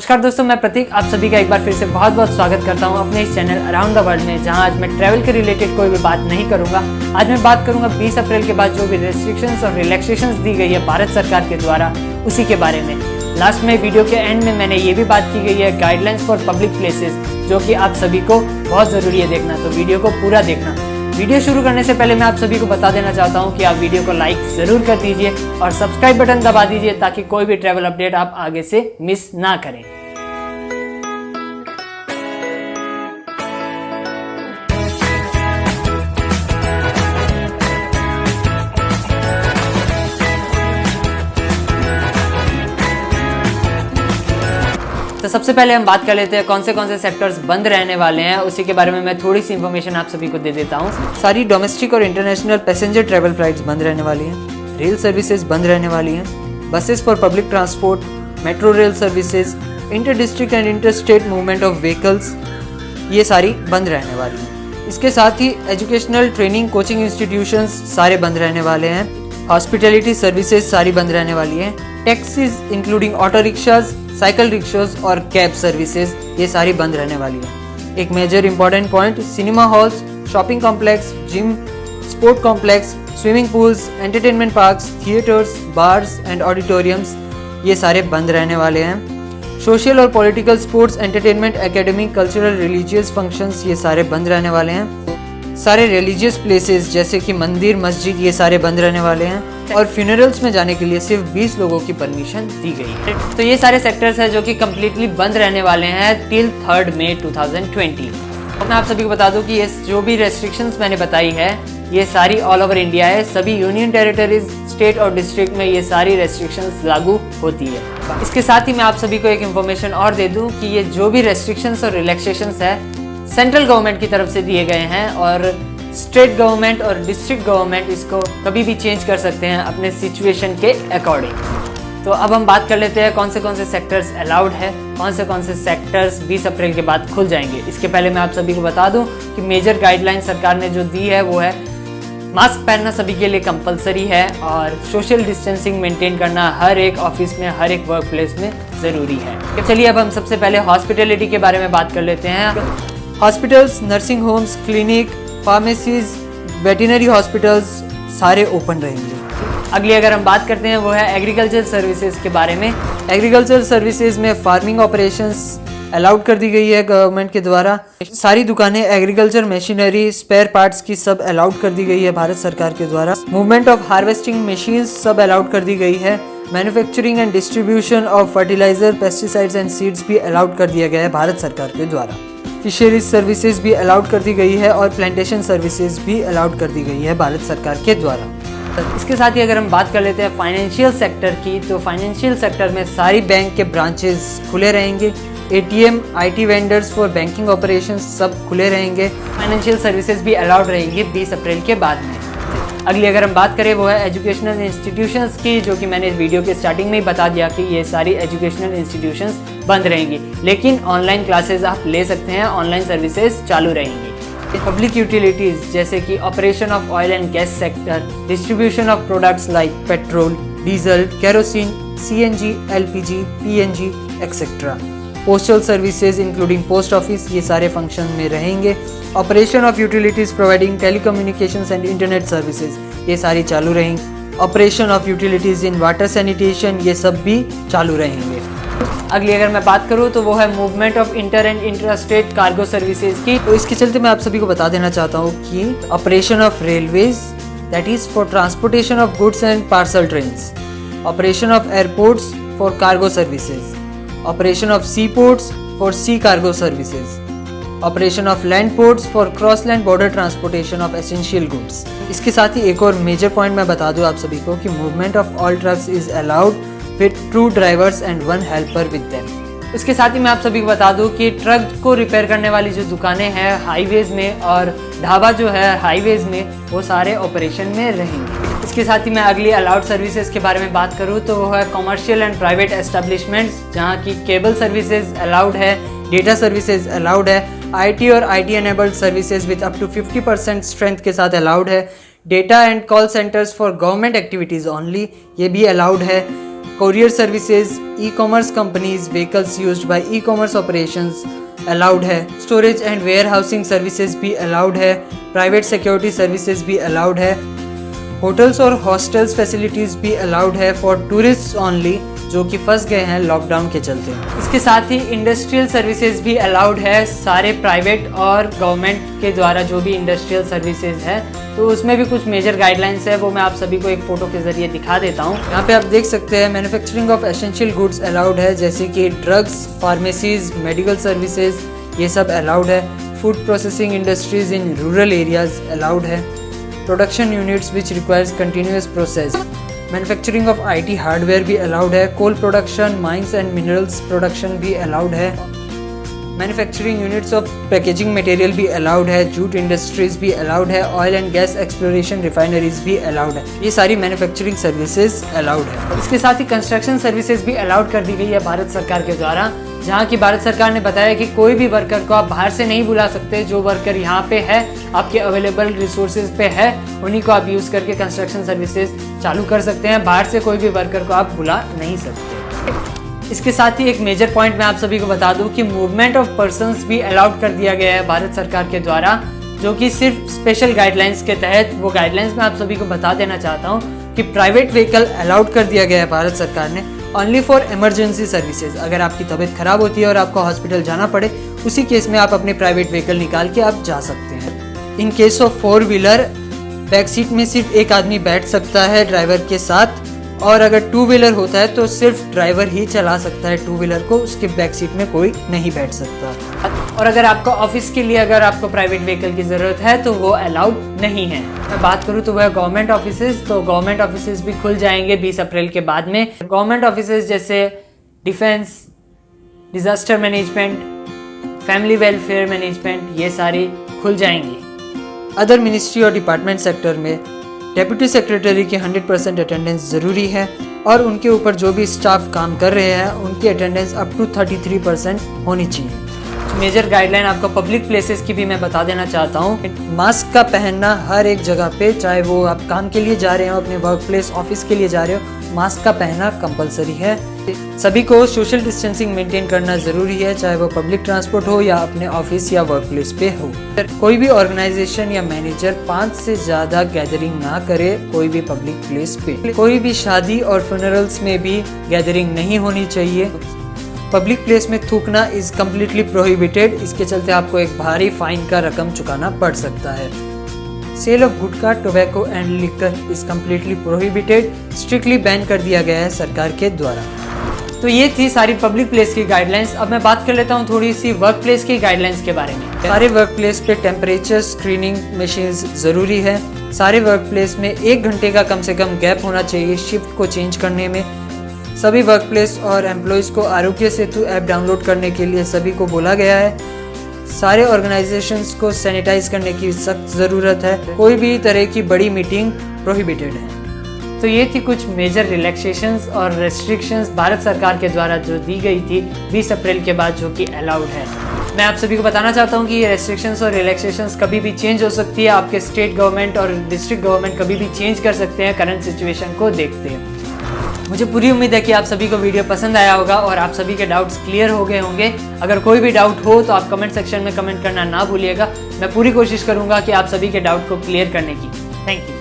नमस्कार दोस्तों, मैं प्रतीक आप सभी का एक बार फिर से बहुत बहुत स्वागत करता हूं अपने इस चैनल अराउंड द वर्ल्ड में, जहां आज मैं ट्रैवल के रिलेटेड कोई भी बात नहीं करूंगा। आज मैं बात करूंगा 20 अप्रैल के बाद जो भी रेस्ट्रिक्शंस और रिलैक्सेशंस दी गई है भारत सरकार के द्वारा, उसी के बारे में। लास्ट में वीडियो के एंड में मैंने ये भी बात की गई है गाइडलाइंस फॉर पब्लिक प्लेसेस, जो कि आप सभी को बहुत ज़रूरी है देखना, तो वीडियो को पूरा देखना। वीडियो शुरू करने से पहले मैं आप सभी को बता देना चाहता हूं कि आप वीडियो को लाइक ज़रूर कर दीजिए और सब्सक्राइब बटन दबा दीजिए ताकि कोई भी ट्रैवल अपडेट आप आगे से मिस ना करें। तो सबसे पहले हम बात कर लेते हैं कौन से सेक्टर्स बंद रहने वाले हैं, उसी के बारे में मैं थोड़ी सी इन्फॉर्मेशन आप सभी को दे देता हूँ। सारी डोमेस्टिक और इंटरनेशनल पैसेंजर ट्रैवल फ्लाइट्स बंद रहने वाली हैं, रेल सर्विसेज बंद रहने वाली हैं, buses for public transport, metro rail services, inter district and inter state movement of vehicles, ये सारी बंद रहने वाली हैं। इसके साथ ही एजुकेशनल ट्रेनिंग कोचिंग इंस्टीट्यूशंस सारे बंद रहने वाले हैं, हॉस्पिटैलिटी सर्विसेज सारी बंद रहने वाली हैं, taxis including auto rickshaws, cycle rickshaws और कैब सर्विसेज ये सारी बंद रहने वाली है। एक major important point, cinema halls, shopping complex, gym, sport complex, swimming pools, entertainment parks, theatres, bars and auditoriums ये सारे बंद रहने वाले हैं। सोशल और political, sports, entertainment, academic, cultural, religious functions ये सारे बंद रहने वाले हैं। सारे रिलीजियस प्लेसेस जैसे कि मंदिर, मस्जिद ये सारे बंद रहने वाले हैं और फ्यूनरल्स में जाने के लिए सिर्फ 20 लोगों की परमिशन दी गई है। तो ये सारे सेक्टर्स हैं जो कि कम्प्लीटली बंद रहने वाले हैं टिल 3 मई 2020। और मैं आप सभी को बता दूं कि ये जो भी रेस्ट्रिक्शंस मैंने बताई है ये सारी ऑल ओवर इंडिया है, सभी यूनियन टेरिटरीज, स्टेट और डिस्ट्रिक्ट में ये सारी रेस्ट्रिक्शंस लागू होती है। इसके साथ ही मैं आप सभी को एक इन्फॉर्मेशन और दे दूँ कि ये जो भी रेस्ट्रिक्शंस और रिलैक्सेशंस है सेंट्रल गवर्नमेंट की तरफ से दिए गए हैं और स्टेट गवर्नमेंट और डिस्ट्रिक्ट गवर्नमेंट इसको कभी भी चेंज कर सकते हैं अपने सिचुएशन के अकॉर्डिंग। तो अब हम बात कर लेते हैं कौन से सेक्टर्स अलाउड है, कौन से सेक्टर्स 20 अप्रैल के बाद खुल जाएंगे। इसके पहले मैं आप सभी को बता दूं कि मेजर गाइडलाइन सरकार ने जो दी है वो है मास्क पहनना सभी के लिए कंपलसरी है और सोशल डिस्टेंसिंग मेंटेन करना हर एक ऑफिस में, हर एक वर्क प्लेस में ज़रूरी है। चलिए अब हम सबसे पहले हॉस्पिटैलिटी के बारे में बात कर लेते हैं। Hospitals, nursing homes, clinic, pharmacies, veterinary hospitals सारे ओपन रहेंगे। अगली अगर हम बात करते हैं वो है एग्रीकल्चर सर्विसेज के बारे में। एग्रीकल्चर सर्विसेज में फार्मिंग ऑपरेशंस अलाउड कर दी गई है गवर्नमेंट के द्वारा। सारी दुकानें एग्रीकल्चर मशीनरी, स्पेयर पार्ट्स की सब अलाउड कर दी गई है भारत सरकार के द्वारा। मूवमेंट ऑफ हार्वेस्टिंग मशीन्स सब अलाउड कर दी गई है। Manufacturing and distribution of fertiliser, pesticides and seeds भी अलाउड कर दिया गया है भारत सरकार के द्वारा। फिशरीज सर्विसेज भी अलाउड कर दी गई है और प्लांटेशन सर्विसेज भी अलाउड कर दी गई है भारत सरकार के द्वारा। इसके साथ ही अगर हम बात कर लेते हैं फाइनेंशियल सेक्टर की, तो फाइनेंशियल सेक्टर में सारी बैंक के ब्रांचेस खुले रहेंगे। ATM, IT vendors for banking operations सब खुले रहेंगे। फाइनेंशियल सर्विसेज भी अलाउड रहेंगी 20 अप्रैल के बाद में। अगली अगर हम बात करें वो है एजुकेशनल इंस्टीट्यूशंस की, जो कि मैंने वीडियो के स्टार्टिंग में ही बता दिया कि ये सारी एजुकेशनल इंस्टीट्यूशंस बंद रहेंगी, लेकिन ऑनलाइन क्लासेस आप ले सकते हैं, ऑनलाइन सर्विसेज चालू रहेंगी। पब्लिक यूटिलिटीज़ जैसे कि operation of oil and gas sector, distribution of products like petrol, diesel, kerosene, CNG, LPG, PNG etcetera. Postal services including post office ये सारे फंक्शन में रहेंगे। Operation of utilities providing telecommunications and internet services ये सारी चालू रहेंगी। Operation of utilities in water sanitation ये सब भी चालू रहेंगे। अगली अगर मैं बात करूँ तो वो है movement of inter and intrastate cargo services की। तो इसके चलते मैं आप सभी को बता देना चाहता हूँ कि operation of railways that is for transportation of goods and parcel trains, operation of airports for cargo services, operation of sea ports for sea cargo services, operation of land ports for cross land border transportation of essential goods. इसके साथ ही एक और major point मैं बता दूं आप सभी को कि movement of all trucks is allowed with 2 drivers and 1 helper with them. इसके साथ ही मैं आप सभी को बता दूं कि ट्रक को रिपेयर करने वाली जो दुकानें हैं हाईवेज में और ढाबा जो है हाईवेज में, वो सारे ऑपरेशन में रहेंगे। इसके साथ ही मैं अगली अलाउड सर्विसेज के बारे में बात करूँ तो वो है कॉमर्शियल एंड प्राइवेट एस्टेब्लिशमेंट्स, जहाँ की केबल सर्विसेज अलाउड है, डेटा सर्विसेज अलाउड है, आईटी और IT enabled services with up to 50% strength के साथ अलाउड है। Data and call centres for government activities only ये भी अलाउड है। courier services, e-commerce companies, vehicles used by e-commerce operations allowed है, storage and warehousing services भी allowed है, private security services भी allowed है, hotels और hostels facilities भी allowed है for tourists only जो कि फंस गए हैं लॉकडाउन के चलते। इसके साथ ही इंडस्ट्रियल सर्विसेज भी अलाउड है, सारे प्राइवेट और गवर्नमेंट के द्वारा जो भी इंडस्ट्रियल सर्विसेज है तो उसमें भी कुछ मेजर गाइडलाइंस है, वो मैं आप सभी को एक फ़ोटो के ज़रिए दिखा देता हूँ। यहाँ पे आप देख सकते हैं manufacturing of essential goods allowed है, जैसे कि ड्रग्स, फार्मेसीज, मेडिकल सर्विसेज ये सब अलाउड है। Food processing industries in rural areas allowed है। Production units which requires continuous process. Manufacturing of IT hardware भी अलाउड है। Coal production, mines and minerals production भी अलाउड है। Manufacturing units of packaging material भी allowed है। Jute industries भी allowed है। Oil and gas exploration refineries भी allowed है। ये सारी मैन्युफैक्चरिंग सर्विसेज अलाउड है। इसके साथ ही कंस्ट्रक्शन सर्विसेज भी अलाउड कर दी गई है भारत सरकार के द्वारा, जहाँ की भारत सरकार ने बताया कि कोई भी वर्कर को आप बाहर से नहीं बुला सकते। जो वर्कर यहाँ पे है, आपके अवेलेबल रिसोर्सेज पे है, उन्हीं को आप यूज़ करके कंस्ट्रक्शन सर्विसेज चालू कर सकते हैं। बाहर से कोई भी वर्कर को आप बुला नहीं सकते। इसके साथ ही एक मेजर पॉइंट मैं आप सभी को बता दूं कि मूवमेंट ऑफ पर्सन्स भी अलाउड कर दिया गया है भारत सरकार के द्वारा, जो कि सिर्फ स्पेशल गाइडलाइंस के तहत। वो गाइडलाइंस मैं आप सभी को बता देना चाहता हूँ कि प्राइवेट व्हीकल अलाउड कर दिया गया है भारत सरकार ने ओनली फॉर इमरजेंसी सर्विसेज। अगर आपकी तबीयत खराब होती है और आपको हॉस्पिटल जाना पड़े, उसी केस में आप अपने प्राइवेट व्हीकल निकाल के आप जा सकते हैं। In case of 4 wheeler, back seat में सिर्फ एक आदमी बैठ सकता है ड्राइवर के साथ, और अगर 2 व्हीलर होता है तो सिर्फ ड्राइवर ही चला सकता है 2 व्हीलर को, उसके बैक सीट में कोई नहीं बैठ सकता। और अगर आपको ऑफिस के लिए अगर आपको प्राइवेट व्हीकल की ज़रूरत है तो वो अलाउड नहीं है। मैं बात करूँ तो वह गवर्नमेंट ऑफिसेज, तो गवर्नमेंट ऑफिसेज भी खुल जाएंगे 20 अप्रैल के बाद में। गवर्नमेंट ऑफिसेज जैसे defence, disaster management, family welfare management, ये सारी खुल जाएंगी। अदर मिनिस्ट्री और डिपार्टमेंट सेक्टर में डेप्यूटी सेक्रेटरी की 100% अटेंडेंस ज़रूरी है, और उनके ऊपर जो भी स्टाफ काम कर रहे हैं उनकी अटेंडेंस अप टू 33% होनी चाहिए। मेजर गाइडलाइन आपको पब्लिक प्लेसेस की भी मैं बता देना चाहता हूँ। मास्क का पहनना हर एक जगह पे, चाहे वो आप काम के लिए जा रहे हो, अपने वर्क प्लेस ऑफिस के लिए जा रहे हो, मास्क का पहनना कंपलसरी है। सभी को सोशल डिस्टेंसिंग मेंटेन करना ज़रूरी है, चाहे वो पब्लिक ट्रांसपोर्ट हो या अपने ऑफिस या वर्क प्लेस पे हो। कोई भी ऑर्गेनाइजेशन या मैनेजर 5 से ज़्यादा गैदरिंग ना करे कोई भी पब्लिक प्लेस पे। कोई भी शादी और फ्यूनरल्स में भी गैदरिंग नहीं होनी चाहिए। पब्लिक प्लेस में थूकना इज़ कम्प्लीटली प्रोहिबिटेड। इसके चलते आपको एक भारी फाइन का रकम चुकाना पड़ सकता है। Sale of gutkha, tobacco and liquor is completely prohibited, strictly ban कर दिया गया है सरकार के द्वारा। तो ये थी सारी पब्लिक प्लेस की गाइडलाइंस। अब मैं बात कर लेता हूँ थोड़ी सी वर्क प्लेस की गाइडलाइंस के बारे में। सारे वर्क प्लेस पे टेम्परेचर स्क्रीनिंग मशीन्स ज़रूरी है। सारे वर्क प्लेस में 1 घंटे का कम से कम गैप होना चाहिए शिफ्ट को चेंज करने में। सभी वर्क प्लेस और एम्प्लॉयज़ को आरोग्य सेतु ऐप डाउनलोड करने के लिए सभी को बोला गया है। सारे ऑर्गेनाइजेशंस को सैनिटाइज करने की सख्त ज़रूरत है। कोई भी तरह की बड़ी मीटिंग प्रोहिबिटेड है। तो ये थी कुछ मेजर रिलैक्सेशंस और रेस्ट्रिक्शंस भारत सरकार के द्वारा जो दी गई थी 20 अप्रैल के बाद, जो कि अलाउड है। मैं आप सभी को बताना चाहता हूँ कि ये रेस्ट्रिक्शंस और रिलैक्सेशंस कभी भी चेंज हो सकती है। आपके स्टेट गवर्नमेंट और डिस्ट्रिक्ट गवर्नमेंट कभी भी चेंज कर सकते हैं करंट सिचुएशन को देखते हैं। मुझे पूरी उम्मीद है कि आप सभी को वीडियो पसंद आया होगा और आप सभी के डाउट्स क्लियर हो गए होंगे। अगर कोई भी डाउट हो तो आप कमेंट सेक्शन में कमेंट करना ना भूलिएगा। मैं पूरी कोशिश करूँगा कि आप सभी के डाउट को क्लियर करने की। Thank you.